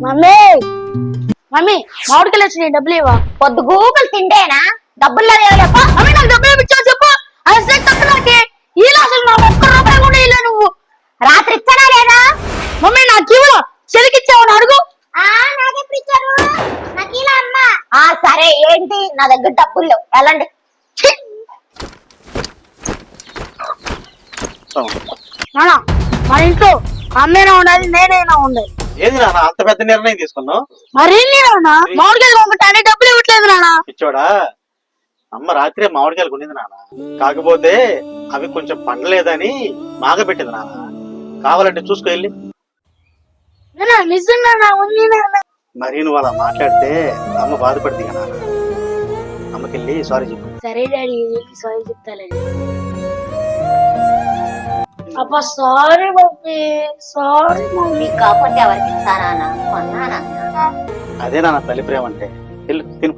Mummy mummy మామిడికాయలు వచ్చినాయి, డబ్బులు ఇవ్వ. పొద్దు గూగుల్ తిండేనా డబ్బులు చెప్పు. మమ్మీ నాకు డబ్బులు ఇచ్చావు చెప్పు. అసలు తప్పు నాకే ఇలా, అసలు నాకు ఒక్క రూపాయి కూడా ఇలా నువ్వు. రాత్రి ఇచ్చానా లేదా? మమ్మీ నాకు ఇవ్వ, చెలికిచ్చావు అడుగు. సరే ఏంటి, నా దగ్గర డబ్బులు లేవు, వెళ్ళండి. నానా మన ఇంట్లో అమ్మేనా ఉండాలి, నేనైనా ఉండాలి. ఏది నాన్న అంత పెద్ద నిర్ణయం తీసుకున్నావు? మరేంటి నాన్న, మామిడికాయలు కొనుక్కుంటానే డబ్బులు ఇవ్వట్లేదు నానా. పిచ్చోడా, అమ్మ రాత్రే మామిడికాయలు కొనింది నాన్న. కాకపోతే అవి కొంచెం పండలేదని మాగబెట్టింది నాన్న. కావాలంటే చూసుకో వెళ్ళి. నిజంగా ఉంది నాన్న. మరి నువ్వు అలా మాట్లాడితే అమ్మ బాధపడుతుంది కదా నాన్న. అమ్మకెళ్ళి సారీ చెప్పు. సరే డాడీ, సారీ చెప్తానండి. అబ్బా సారీ మమ్మీ, సారీ మమ్మీ. కాకపోతే ఎవరికి ఇస్తానా, కొన్నానా? అదే నాన్న తల్లి ప్రేమ అంటే. వెళ్ళు తిను.